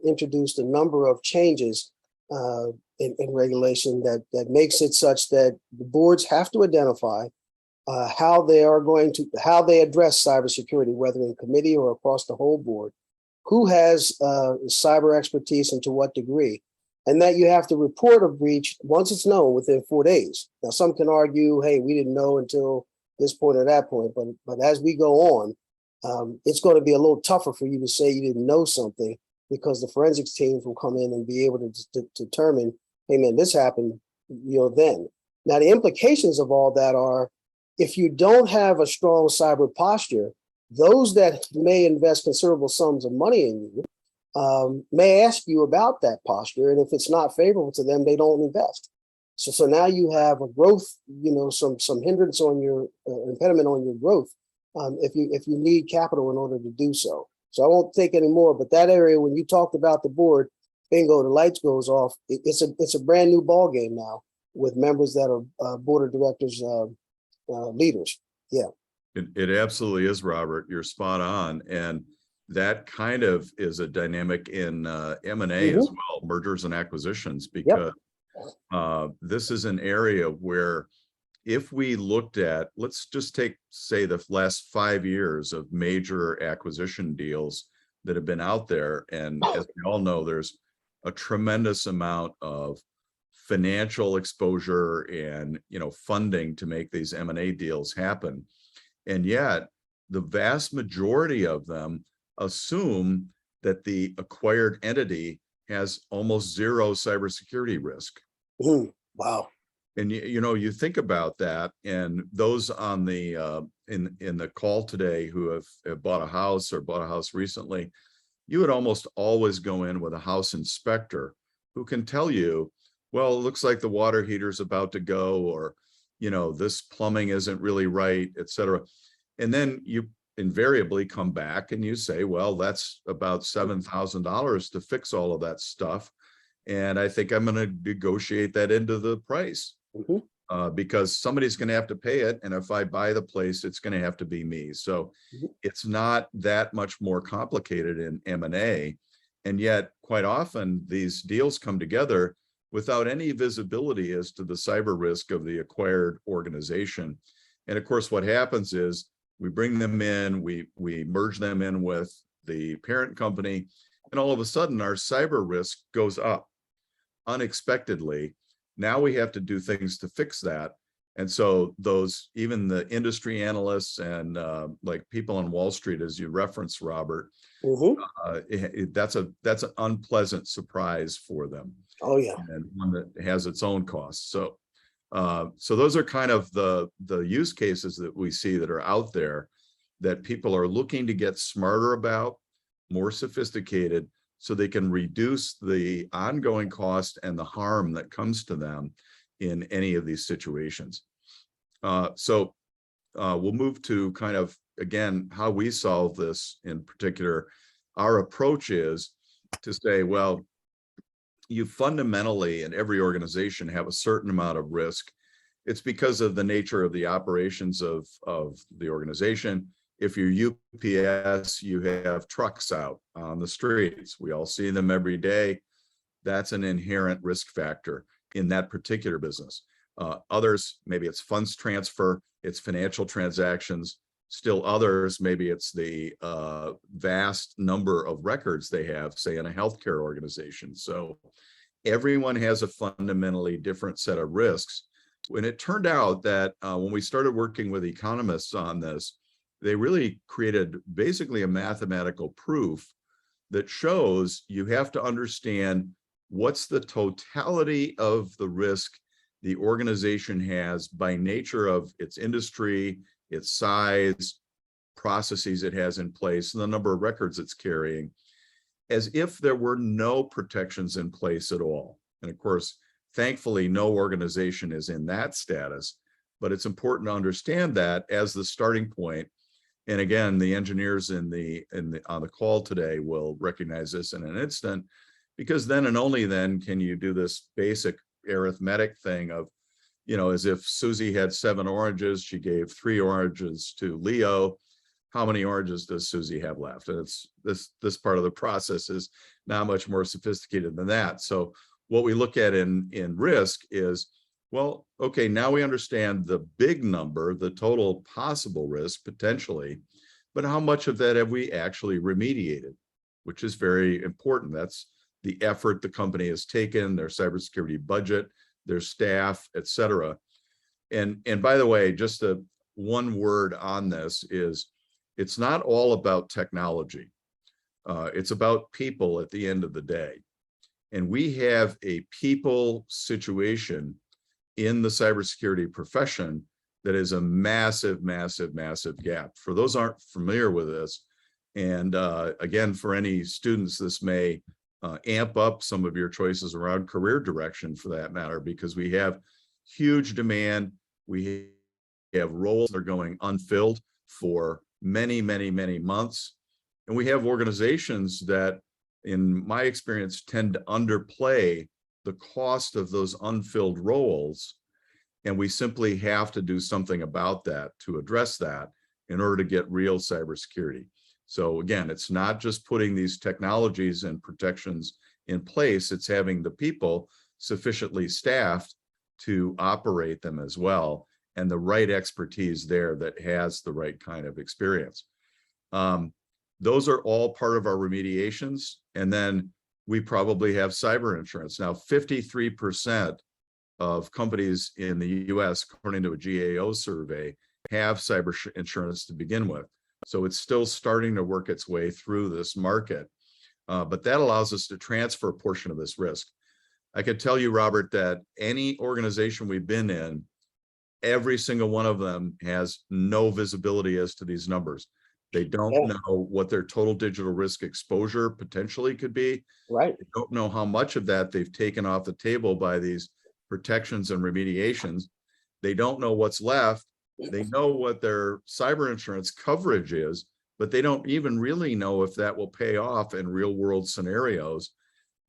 S2: introduced a number of changes in regulation that makes it such that the boards have to identify how they address cybersecurity, whether in committee or across the whole board, who has cyber expertise and to what degree, and that you have to report a breach once it's known within 4 days. Now, some can argue, hey, we didn't know until this point or that point, but as we go on, it's going to be a little tougher for you to say you didn't know something, because the forensics teams will come in and be able to determine, hey, man, this happened, then. Now, the implications of all that are, if you don't have a strong cyber posture, those that may invest considerable sums of money in you may ask you about that posture. And if it's not favorable to them, they don't invest. So now you have a growth, some hindrance on your impediment on your growth if you need capital in order to do so. So I won't take any more, but that area, when you talked about the board, bingo, the lights goes off. It's a brand new ball game now with members that are board of directors leaders. Yeah.
S3: It absolutely is, Robert. You're spot on. And that kind of is a dynamic in M&A as well, mergers and acquisitions, because this is an area where if we looked at, let's just take, say, the last 5 years of major acquisition deals that have been out there. And as we all know, there's a tremendous amount of financial exposure and, funding to make these M&A deals happen. And yet the vast majority of them assume that the acquired entity has almost zero cybersecurity risk.
S2: Wow.
S3: And you think about that, and those on the in the call today who have bought a house or bought a house recently, you would almost always go in with a house inspector who can tell you, well, it looks like the water heater's about to go, or this plumbing isn't really right, et cetera. And then you invariably come back and you say, well, that's about $7,000 to fix all of that stuff. And I think I'm going to negotiate that into the price because somebody's going to have to pay it. And if I buy the place, it's going to have to be me. So it's not that much more complicated in M&A. And yet quite often these deals come together without any visibility as to the cyber risk of the acquired organization. And of course, what happens is we bring them in, we merge them in with the parent company, and all of a sudden our cyber risk goes up unexpectedly. Now we have to do things to fix that. And so even the industry analysts and like people on Wall Street, as you referenced, Robert, that's an unpleasant surprise for them.
S2: Oh yeah.
S3: And one that has its own costs. So those are kind of the use cases that we see that are out there that people are looking to get smarter about, more sophisticated, so they can reduce the ongoing cost and the harm that comes to them in any of these situations. So we'll move to kind of, again, how we solve this in particular. Our approach is to say, well, you fundamentally in every organization have a certain amount of risk. It's because of the nature of the operations of the organization. If you're UPS, you have trucks out on the streets. We all see them every day. That's an inherent risk factor. in that particular business. Others, maybe it's funds transfer, it's financial transactions. Still others, maybe it's the vast number of records they have, say, in a healthcare organization. So everyone has a fundamentally different set of risks. When it turned out that when we started working with economists on this, they really created basically a mathematical proof that shows you have to understand what's the totality of the risk the organization has by nature of its industry, its size, processes it has in place, and the number of records it's carrying, as if there were no protections in place at all. And of course, thankfully, no organization is in that status, but it's important to understand that as the starting point. And again, the engineers on the call today will recognize this in an instant, because then and only then can you do this basic arithmetic thing of, as if Susie had 7 oranges, she gave 3 oranges to Leo. How many oranges does Susie have left? And it's this part of the process is not much more sophisticated than that. So what we look at in risk is, well, okay, now we understand the big number, the total possible risk potentially, but how much of that have we actually remediated, which is very important. That's the effort the company has taken, their cybersecurity budget, their staff, et cetera. And by the way, just one word on this is, it's not all about technology. It's about people at the end of the day. And we have a people situation in the cybersecurity profession that is a massive, massive, massive gap. For those aren't familiar with this, and again, for any students, this may amp up some of your choices around career direction for that matter, because we have huge demand. We have roles that are going unfilled for many, many, many months. And we have organizations that, in my experience, tend to underplay the cost of those unfilled roles. And we simply have to do something about that to address that in order to get real cybersecurity. So again, it's not just putting these technologies and protections in place, it's having the people sufficiently staffed to operate them as well, and the right expertise there that has the right kind of experience. Those are all part of our remediations. And then we probably have cyber insurance. Now, 53% of companies in the US, according to a GAO survey, have cyber insurance to begin with. So it's still starting to work its way through this market. But that allows us to transfer a portion of this risk. I could tell you, Robert, that any organization we've been in, every single one of them has no visibility as to these numbers. They don't know what their total digital risk exposure potentially could be.
S2: Right.
S3: They don't know how much of that they've taken off the table by these protections and remediations. They don't know what's left. They know what their cyber insurance coverage is, but they don't even really know if that will pay off in real world scenarios.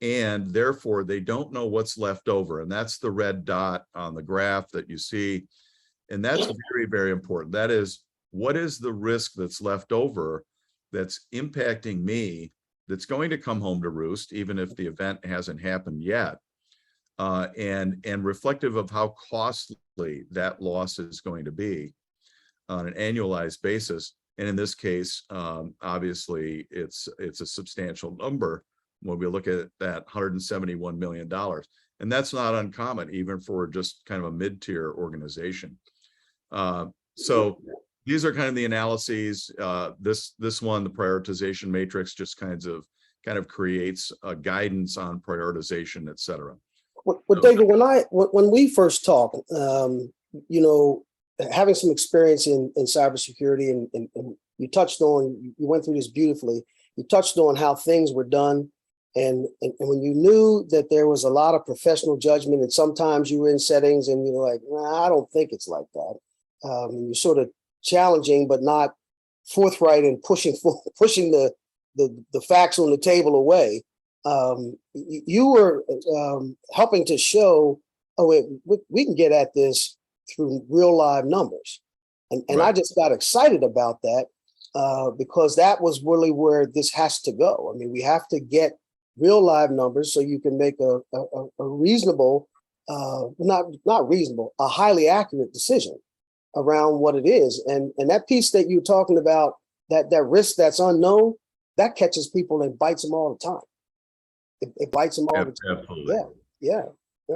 S3: And therefore, they don't know what's left over. And that's the red dot on the graph that you see. And that's very, very important. That is, what is the risk that's left over that's impacting me, that's going to come home to roost, even if the event hasn't happened yet, and reflective of how costly that loss is going to be on an annualized basis. And in this case, obviously, it's a substantial number when we look at that $171 million. And that's not uncommon, even for just kind of a mid-tier organization. So these are kind of the analyses. This one, the prioritization matrix, just kind of creates a guidance on prioritization, et cetera.
S2: Well, David, when we first talked, having some experience in cybersecurity, and you touched on, you went through this beautifully. You touched on how things were done, and when you knew that there was a lot of professional judgment, and sometimes you were in settings and you're like, nah, I don't think it's like that. You're sort of challenging, but not forthright and pushing the facts on the table away. You were helping to show, we can get at this through real live numbers. And
S3: Right.
S2: I just got excited about that because that was really where this has to go. I mean, we have to get real live numbers so you can make a reasonable not reasonable, a highly accurate decision around what it is. And that piece that you're talking about, that risk that's unknown, that catches people and bites them all the time. It bites them all the time.
S3: Absolutely.
S2: Yeah.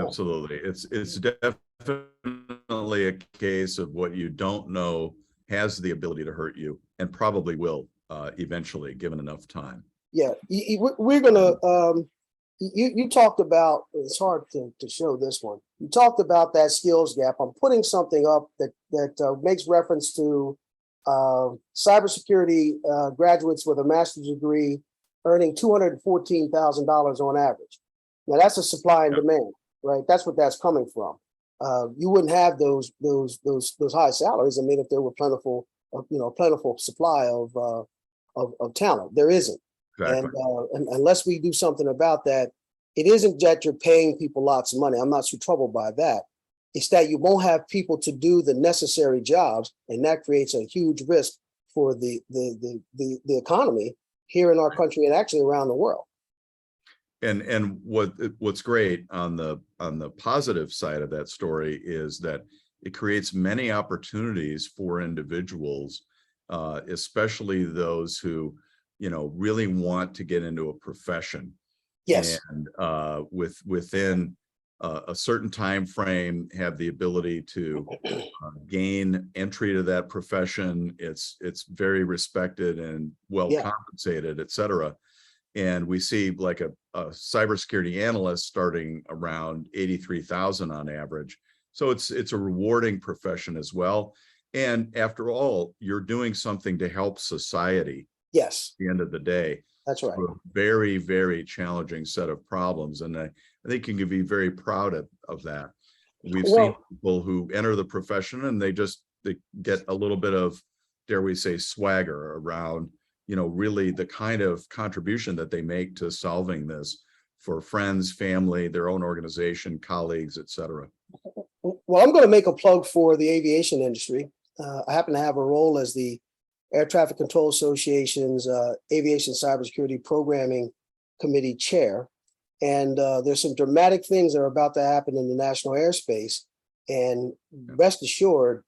S3: Absolutely. It's definitely a case of what you don't know has the ability to hurt you and probably will eventually, given enough time.
S2: Yeah, we're gonna. You talked about. It's hard to show this one. You talked about that skills gap. I'm putting something up that makes reference to cybersecurity graduates with a master's degree earning $214,000 on average. Now that's a supply and demand, right? That's what that's coming from. You wouldn't have those high salaries. I mean, if there were plentiful supply of talent. There isn't.
S3: Exactly.
S2: And unless we do something about that, it isn't that you're paying people lots of money. I'm not too troubled by that. It's that you won't have people to do the necessary jobs, and that creates a huge risk for the economy here in our country and actually around the world.
S3: And what's great on the positive side of that story is that it creates many opportunities for individuals, especially those who really want to get into a profession.
S2: Yes.
S3: And within a certain time frame, have the ability to gain entry to that profession. It's very respected and well compensated, et cetera. And we see like a cybersecurity analyst starting around 83,000 on average. So it's a rewarding profession as well. And after all, you're doing something to help society.
S2: Yes.
S3: At the end of the day.
S2: That's right.
S3: A very, very challenging set of problems. And I think you can be very proud of that. We've seen people who enter the profession and they get a little bit of, dare we say, swagger around, really the kind of contribution that they make to solving this for friends, family, their own organization, colleagues, et cetera.
S2: Well, I'm going to make a plug for the aviation industry. I happen to have a role as the Air Traffic Control Association's Aviation Cybersecurity Programming Committee Chair. And there's some dramatic things that are about to happen in the national airspace. And rest assured,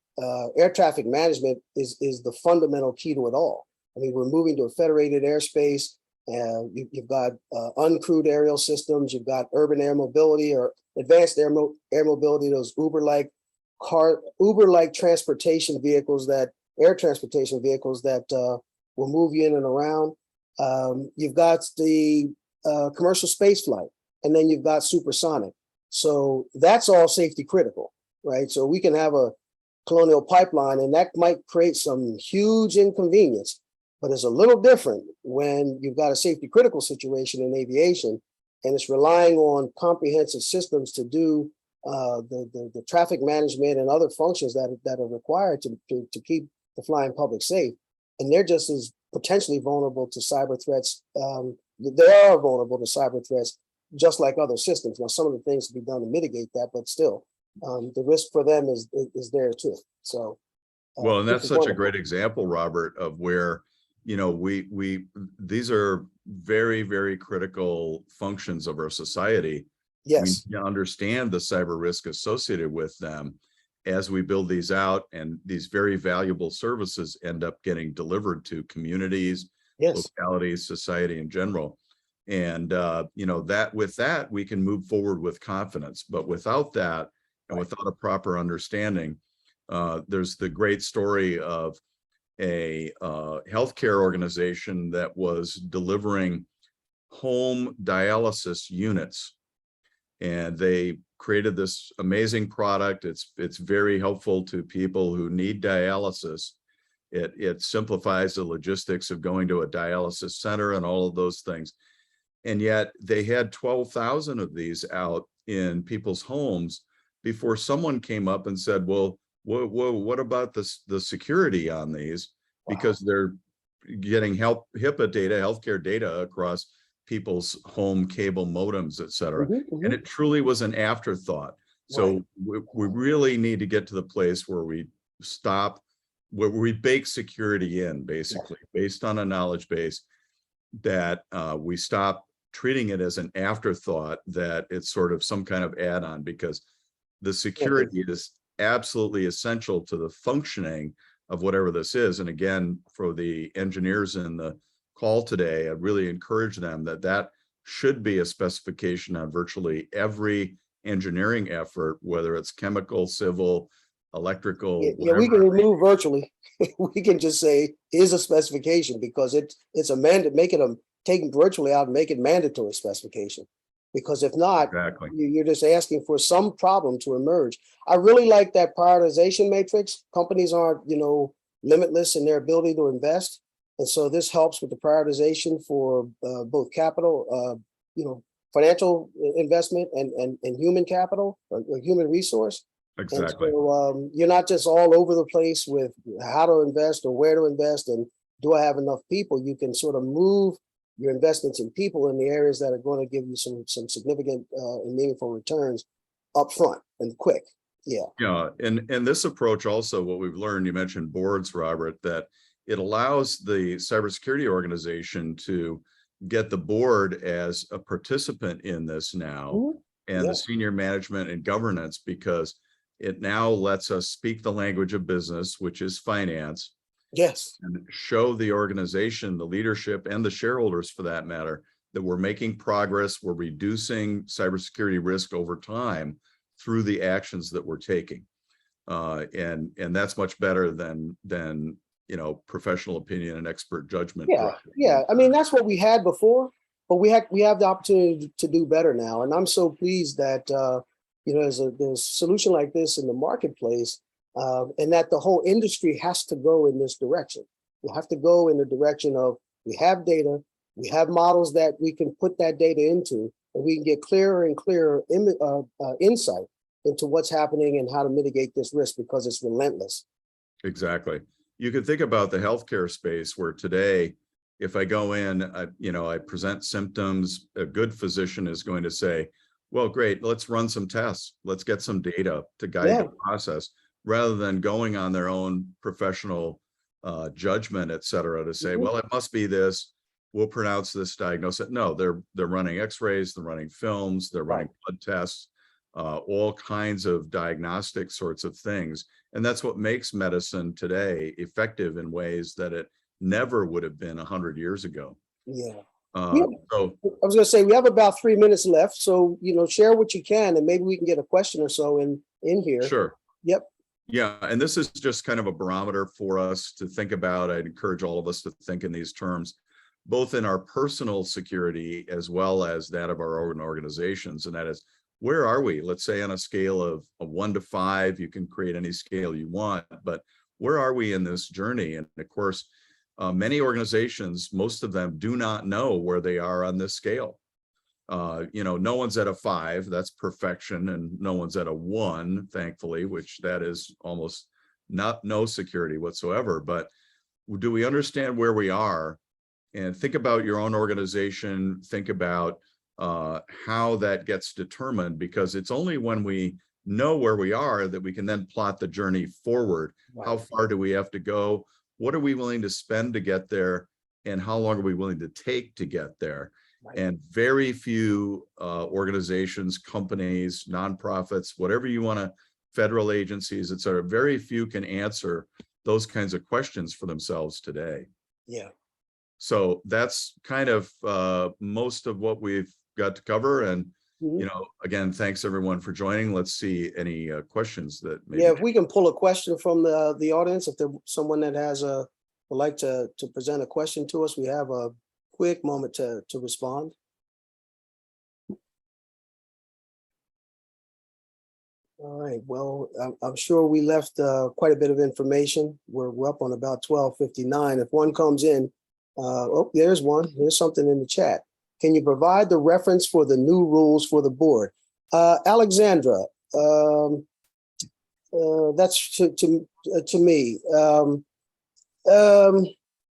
S2: air traffic management is the fundamental key to it all. I mean, we're moving to a federated airspace, and you've got uncrewed aerial systems, you've got urban air mobility or advanced air mobility, those Uber-like transportation vehicles air transportation vehicles that will move you in and around. You've got the commercial space flight, and then you've got supersonic. So that's all safety critical, right? So we can have a colonial pipeline, and that might create some huge inconvenience, but it's a little different when you've got a safety critical situation in aviation, and it's relying on comprehensive systems to do the traffic management and other functions that are required to keep the flying public safe. And they're just as potentially vulnerable to cyber threats. They are vulnerable to cyber threats, just like other systems. Now, some of the things to be done to mitigate that, but still, the risk for them is there too. So,
S3: well, and that's such a great example, Robert, of where these are very, very critical functions of our society.
S2: Yes,
S3: we understand the cyber risk associated with them as we build these out, and these very valuable services end up getting delivered to communities, localities, society in general. And that with that we can move forward with confidence. But without that, and without a proper understanding, there's the great story of a healthcare organization that was delivering home dialysis units. And they created this amazing product. It's very helpful to people who need dialysis. It simplifies the logistics of going to a dialysis center and all of those things. And yet they had 12,000 of these out in people's homes before someone came up and said, well, what about the security on these? Because they're getting HIPAA data, healthcare data across people's home cable modems, et cetera. And it truly was an afterthought. So we really need to get to the place where we stop, where we bake security in, basically, based on a knowledge base, that we stop treating it as an afterthought, that it's sort of some kind of add-on, because the security is absolutely essential to the functioning of whatever this is. And again, for the engineers in the call today, I really encourage them that should be a specification on virtually every engineering effort, whether it's chemical, civil, electrical,
S2: Yeah, we can remove virtually. We can just say, here's a specification, because it's a mandate, make it taking virtually out and make it mandatory specification. Because if not,
S3: Exactly.
S2: you're just asking for some problem to emerge. I really like that prioritization matrix. Companies aren't, limitless in their ability to invest. And so this helps with the prioritization for both capital, financial investment and human capital or human resource.
S3: Exactly.
S2: And so you're not just all over the place with how to invest or where to invest and do I have enough people. You can sort of move your investments in people in the areas that are going to give you some significant and meaningful returns up front and quick. Yeah.
S3: Yeah. And this approach also, what we've learned, you mentioned boards, Robert, that it allows the cybersecurity organization to get the board as a participant in this now, and the senior management and governance, because it now lets us speak the language of business, which is finance.
S2: Yes.
S3: And show the organization, the leadership, and the shareholders, for that matter, that we're making progress, we're reducing cybersecurity risk over time through the actions that we're taking. And that's much better than professional opinion and expert judgment.
S2: Yeah. I mean, that's what we had before, but we have the opportunity to do better now. And I'm so pleased that there's a solution like this in the marketplace, and that the whole industry has to go in this direction. We have to go in the direction of, we have data, we have models that we can put that data into, and we can get clearer and clearer insight into what's happening and how to mitigate this risk, because it's relentless.
S3: Exactly. You can think about the healthcare space, where today, if I go in, I present symptoms, a good physician is going to say, well, great, let's run some tests. Let's get some data to guide the process, rather than going on their own professional judgment, et cetera, to say, well, it must be this, we'll pronounce this diagnosis. No, they're running x-rays, they're running films, they're running blood tests, all kinds of diagnostic sorts of things. And that's what makes medicine today effective in ways that it never would have been 100 years ago.
S2: Yeah.
S3: So
S2: I was going to say, we have about 3 minutes left. So, share what you can, and maybe we can get a question or so in here.
S3: Sure.
S2: Yep.
S3: Yeah. And this is just kind of a barometer for us to think about. I'd encourage all of us to think in these terms, both in our personal security as well as that of our own organizations. And that is, where are we? Let's say on a scale of 1 to 5, you can create any scale you want, but where are we in this journey? And of course, many organizations, most of them do not know where they are on this scale. No one's at a 5, that's perfection, and no one's at a 1, thankfully, which that is almost no security whatsoever. But do we understand where we are? And think about your own organization, think about how that gets determined, because it's only when we know where we are that we can then plot the journey forward. How far do we have to go? What are we willing to spend to get there? And how long are we willing to take to get there? And very few organizations, companies, nonprofits, whatever you want to, federal agencies, et cetera, very few can answer those kinds of questions for themselves today.
S2: Yeah.
S3: So that's kind of most of what we've got to cover. And, again, thanks everyone for joining. Let's see any questions that maybe.
S2: Yeah, if we can pull a question from the audience, if there's someone that would like to present a question to us, we have a quick moment to respond. All right, well, I'm sure we left quite a bit of information. We're up on about 12:59. If one comes in, there's one. There's something in the chat. Can you provide the reference for the new rules for the board? Alexandra, that's to me.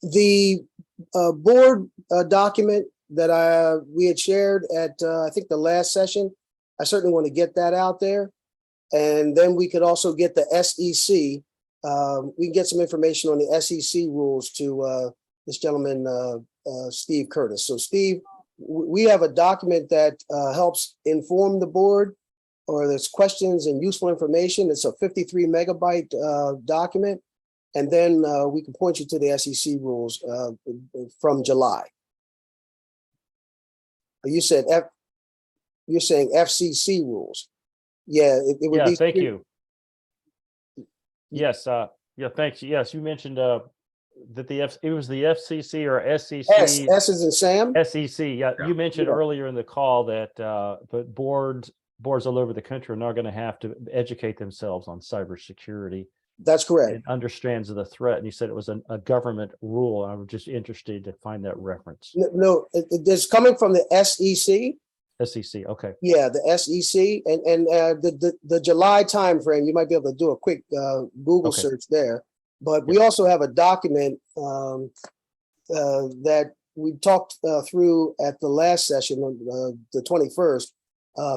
S2: The board document that we had shared at I think the last session, I certainly want to get that out there, and then we could also get the SEC. We can get some information on the SEC rules to this gentleman, Steve Curtis. So Steve, we have a document that helps inform the board, or there's questions and useful information. It's a 53 megabyte document. And then we can point you to the SEC rules from July. You said you're saying FCC rules. Yeah, it would
S4: Yeah,
S2: be.
S4: thank you. Yes, yeah, thanks. Yes, you mentioned that it was the FCC or SEC.
S2: S is in Sam.
S4: SEC. Yeah, you mentioned earlier in the call that but boards all over the country are now going to have to educate themselves on cybersecurity.
S2: That's correct.
S4: And understands the threat. And you said it was a government rule. I was just interested to find that reference.
S2: No, it's coming from the SEC.
S4: SEC. Okay.
S2: Yeah, the SEC, and the July timeframe. You might be able to do a quick Google search there. But we also have a document that we talked through at the last session on the 21st.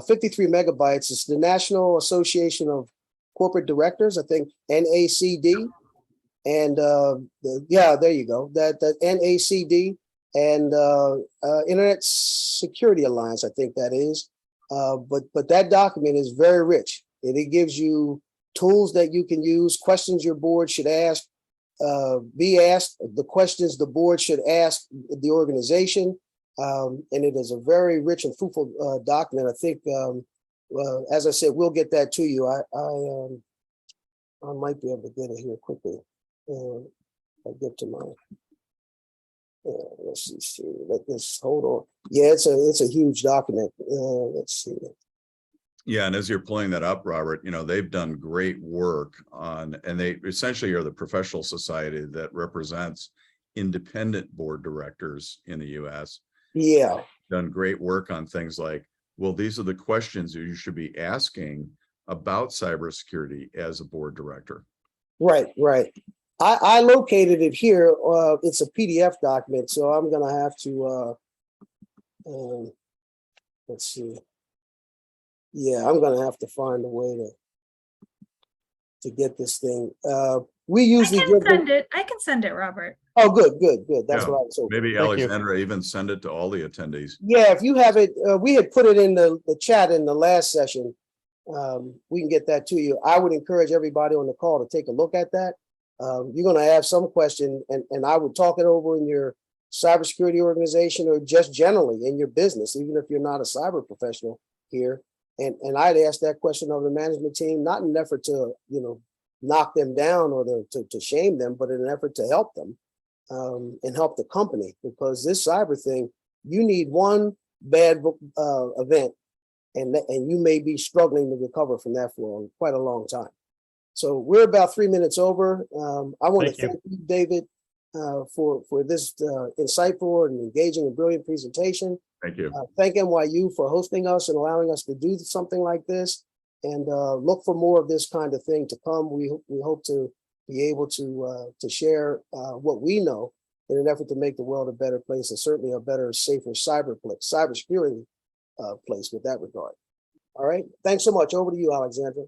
S2: 53 megabytes. It's the National Association of Corporate Directors, I think NACD, and there you go. That NACD and Internet Security Alliance, I think that is. But that document is very rich, and it gives you tools that you can use, questions your board should ask, be asked, the questions the board should ask the organization, and it is a very rich and fruitful document. I think. As I said, we'll get that to you. I might be able to get it here quickly. I get to my. Let's see. Let this hold on. Yeah, it's a huge document. Let's see.
S3: Yeah, and as you're pulling that up, Robert, they've done great work on, and they essentially are the professional society that represents independent board directors in the U.S.
S2: Yeah,
S3: done great work on things like, well, these are the questions that you should be asking about cybersecurity as a board director.
S2: Right. I located it here. It's a PDF document, so I'm gonna have to. Let's see. Yeah, I'm gonna have to find a way to get this thing. We usually
S1: I can send it, Robert.
S2: Oh, good. That's what I was hoping.
S3: Maybe Alexandra even send it to all the attendees.
S2: Yeah, if you have it, we had put it in the chat in the last session. We can get that to you. I would encourage everybody on the call to take a look at that. You're going to have some question, and I would talk it over in your cybersecurity organization or just generally in your business, even if you're not a cyber professional here. And I'd ask that question of the management team, not in an effort to, knock them down or to shame them, but in an effort to help them and help the company, because this cyber thing, you need one bad event and you may be struggling to recover from that for quite a long time. So we're about 3 minutes over. I want to thank you, David, for this insightful and engaging and brilliant presentation.
S3: Thank you.
S2: Thank NYU for hosting us and allowing us to do something like this, and look for more of this kind of thing to come. We hope to be able to share what we know in an effort to make the world a better place, and certainly a better, safer cybersecurity place with that regard. All right. Thanks so much. Over to you, Alexandra.